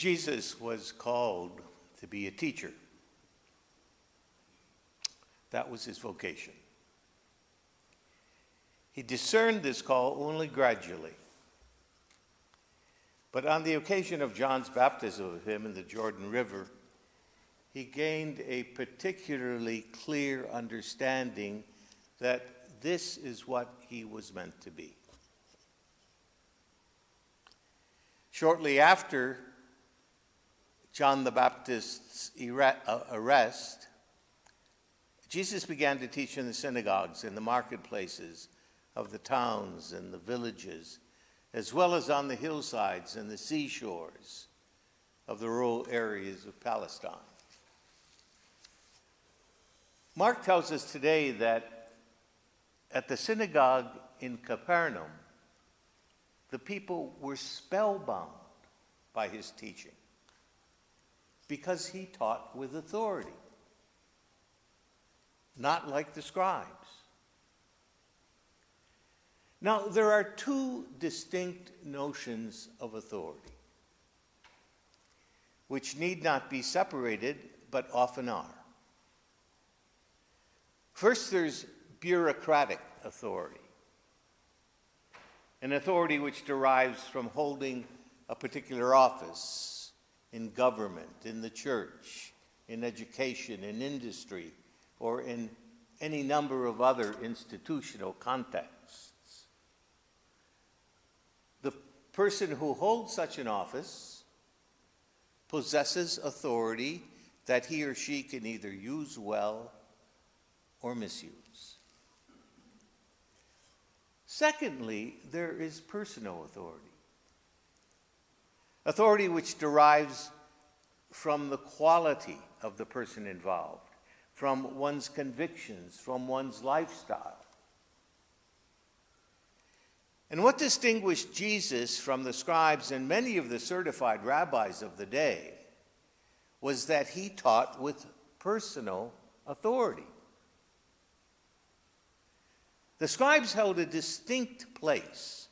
Jesus was called to be a teacher. That was his vocation. He discerned this call only gradually. But on the occasion of John's baptism of him in the Jordan River, he gained a particularly clear understanding that this is what he was meant to be. Shortly after John the Baptist's arrest, Jesus began to teach in the synagogues and the marketplaces of the towns and the villages, as well as on the hillsides and the seashores of the rural areas of Palestine. Mark tells us today that at the synagogue in Capernaum, the people were spellbound by his teaching because he taught with authority, not like the scribes. Now, there are two distinct notions of authority, which need not be separated, but often are. First, there's bureaucratic authority, an authority which derives from holding a particular office in government, in the church, in education, in industry, or in any number of other institutional contexts. The person who holds such an office possesses authority that he or she can either use well or misuse. Secondly, there is personal authority. Authority which derives from the quality of the person involved, from one's convictions, from one's lifestyle. And what distinguished Jesus from the scribes and many of the certified rabbis of the day was that he taught with personal authority. The scribes held a distinct place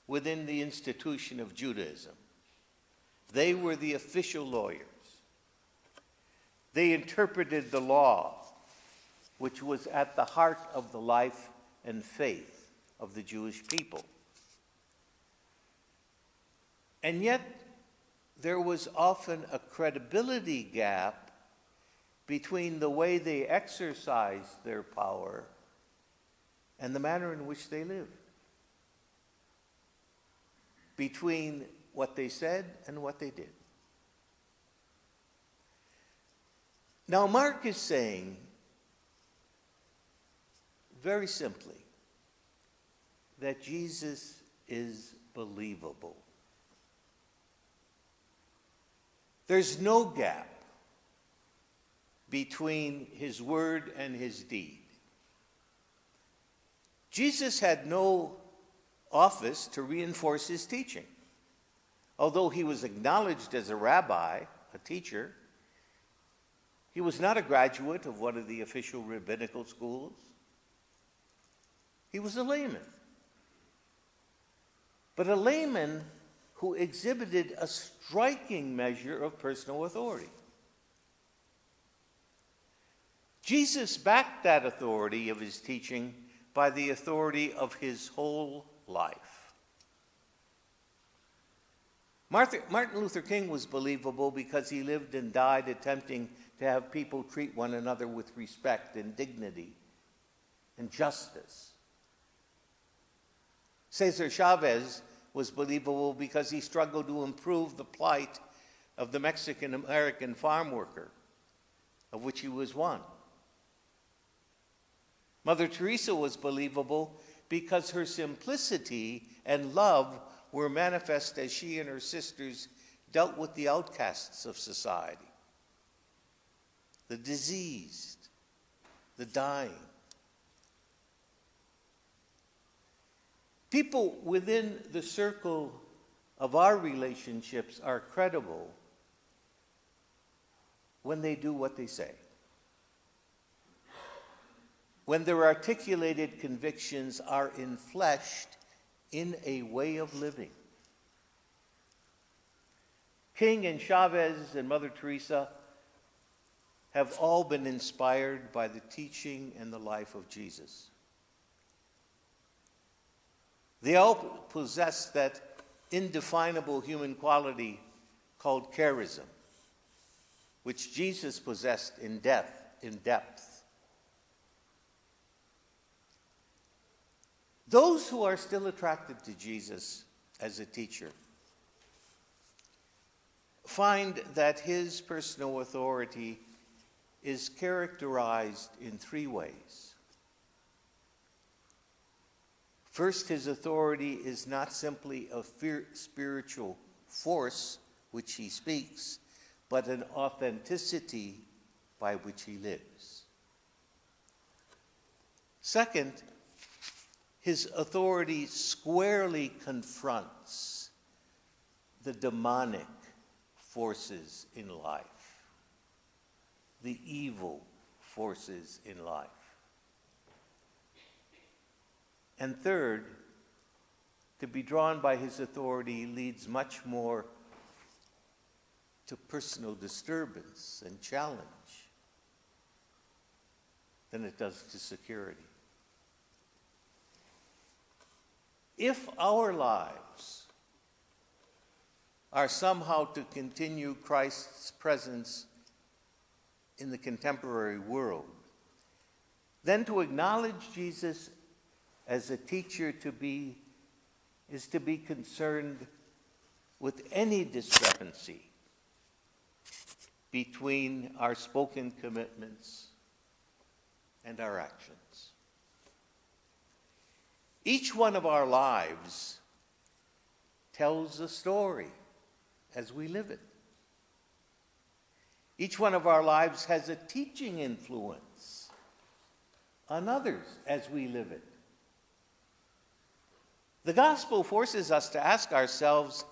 within the institution of Judaism. They were the official lawyers. They interpreted the law, which was at the heart of the life and faith of the Jewish people. And yet, there was often a credibility gap between the way they exercised their power and the manner in which they lived, between what they said and what they did. Now, Mark is saying, very simply, that Jesus is believable. There's no gap between his word and his deed. Jesus had no office to reinforce his teaching. Although he was acknowledged as a rabbi, a teacher, he was not a graduate of one of the official rabbinical schools. He was a layman. But a layman who exhibited a striking measure of personal authority. Jesus backed that authority of his teaching by the authority of his whole life. Martin Luther King was believable because he lived and died attempting to have people treat one another with respect and dignity and justice. Cesar Chavez was believable because he struggled to improve the plight of the Mexican-American farm worker, of which he was one. Mother Teresa was believable because her simplicity and love were manifest as she and her sisters dealt with the outcasts of society, the diseased, the dying. People within the circle of our relationships are credible when they do what they say, when their articulated convictions are enfleshed in a way of living. King and Chavez and Mother Teresa have all been inspired by the teaching and the life of Jesus. They all possess that indefinable human quality called charism, which Jesus possessed in depth. Those who are still attracted to Jesus as a teacher find that his personal authority is characterized in three ways. First, his authority is not simply a spiritual force which he speaks, but an authenticity by which he lives. Second, his authority squarely confronts the demonic forces in life, the evil forces in life. And third, to be drawn by his authority leads much more to personal disturbance and challenge than it does to security. If our lives are somehow to continue Christ's presence in the contemporary world, then to acknowledge Jesus as a teacher is to be concerned with any discrepancy between our spoken commitments and our actions. Each one of our lives tells a story as we live it. Each one of our lives has a teaching influence on others as we live it. The gospel forces us to ask ourselves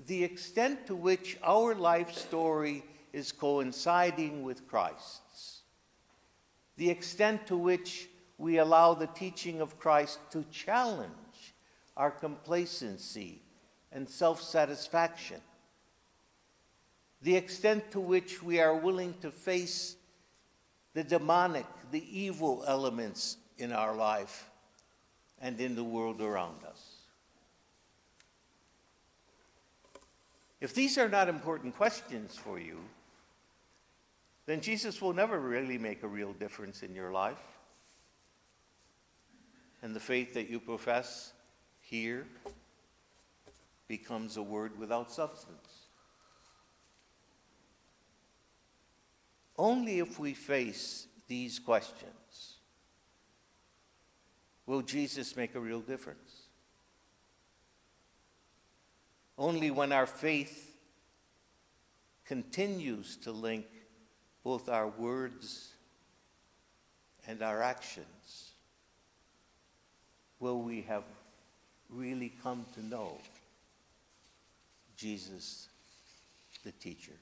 the extent to which our life story is coinciding with Christ's, the extent to which we allow the teaching of Christ to challenge our complacency and self-satisfaction, the extent to which we are willing to face the demonic, the evil elements in our life and in the world around us. If these are not important questions for you, then Jesus will never really make a real difference in your life. And the faith that you profess here becomes a word without substance. Only if we face these questions will Jesus make a real difference. Only when our faith continues to link both our words and our actions will we have really come to know Jesus, the teacher.